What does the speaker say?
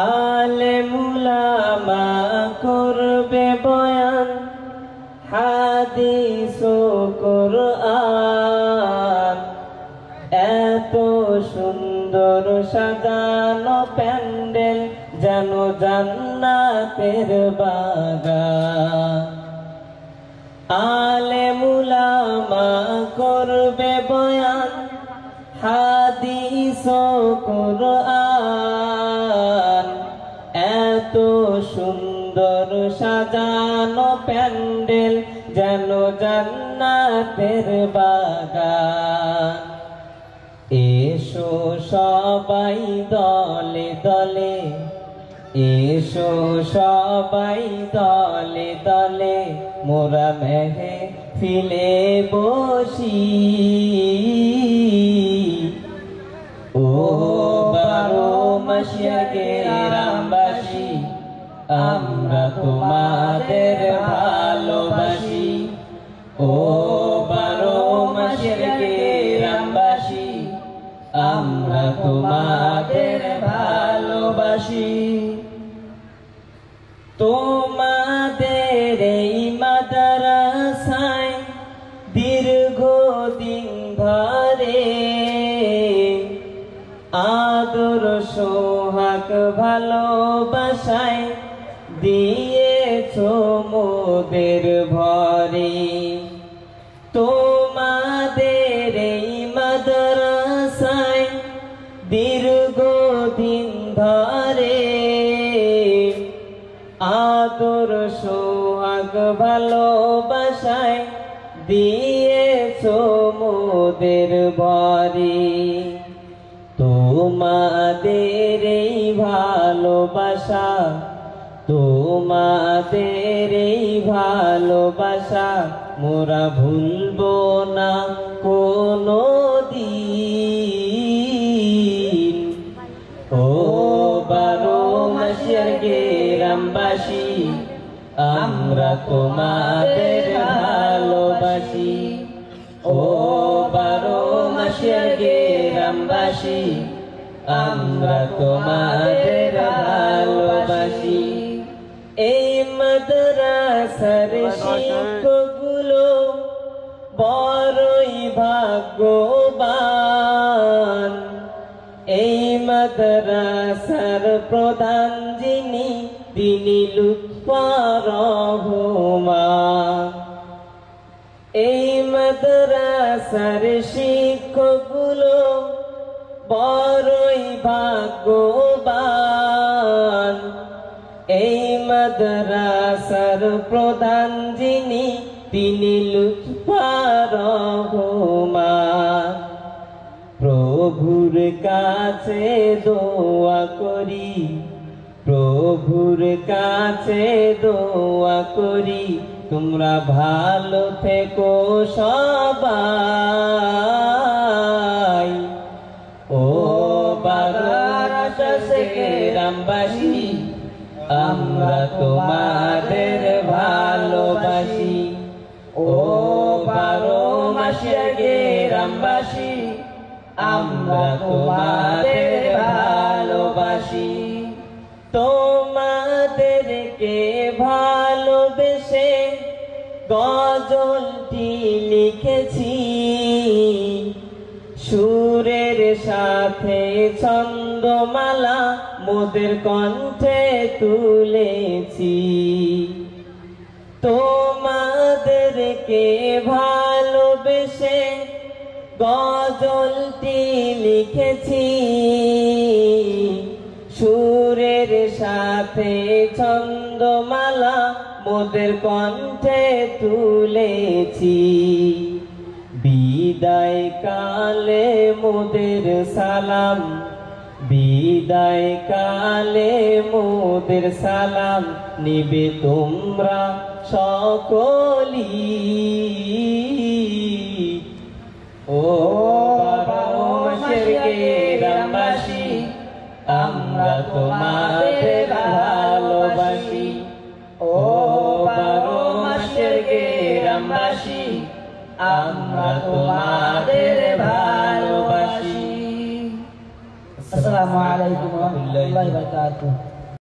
আলেম উলামা করবে বয়ান, হাদিস ও কুরআন। এত সুন্দর সাজানো প্যান্ডেল যেন জান্নাতের বাগান। আলেম উলামা করবে বয়ান, হাদিস ও কুরআন। এত সুন্দর সাজানো প্যান্ডেল যেন জান্নাতের বাগান। এসো সবাই দলে দলে, এসো সবাই দলে দলে, মোরা মেহফিলে বসি। ও বারো মাসিয়া গ্রামবাসী, আমরা তোমাদের ভালোবাসি। ও বারো মাসিয়া গ্রামবাসী, আমরা তোমাদের ভালোবাসি। তোমাদের এই মাদ্রাসায় দীর্ঘদিন ধরে আদর সোহাগ ভালোবাসায় দিয়েছো মোদের ভরে। তোমাদের এই মাদ্রাসায় দীর্ঘদিন ধরে আদর সোহাগ ভালোবাসায় দিয়েছো মোদের ভরে। তোমাদের এই ভালোবাসা, তোমাদের এই ভালোবাসা মোরা ভুলবো না কোনো দিন। ও বারো মাসিয়া গ্রামবাসী, আমরা তোমাদের ভালোবাসি। ও বারো মাসিয়া গ্রামবাসী, আমরা তোমাদের ভালোবাসি। এই মাদ্রাসার শিক্ষকগুলো বড়ই ভাগ্যবান। এই মাদ্রাসার প্রধান যিনি, তিনি লুৎফর রহমান। এই মাদ্রাসার শিক্ষকগুলো বড়ই ভাগ্যবান। এই মাদ্রাসার প্রধান যিনি, তিনি লুৎফর রহমান। প্রভুর কাছে দোয়া করি, প্রভুর কাছে দোয়া করি, তোমরা ভালো থেকো সবাই। ও বারো গ্রামবাসী, আমরা তোমাদের ভালোবাসি। ও বারো মাসিয়া গ্রামবাসী, আমরা তোমাদের ভালোবাসি। তোমাদেরকে ভালোবেসে গজলটি লিখেছি, সুরের সাথে ছন্দমালা মোদের কণ্ঠে তুলেছি। তোমাদেরকে ভালোবেসে গজলটি লিখেছি, সুরের সাথে ছন্দমালা মোদের কণ্ঠে তুলেছি। বিদায় কালে মোদের সালাম, বিদায় কালে মোদের সালাম নিবে তোমরা সকলি। ও বারো মাসিয়া গ্রামবাসী, আমরা তোমাদের ভালোবাসি। ও বারো মাসিয়া গ্রামবাসী, আমরা তোমাদের ভালোবাসি। আসসালামু আলাইকুম ওয়া রাহমাতুল্লাহি ওয়া বারাকাতুহু।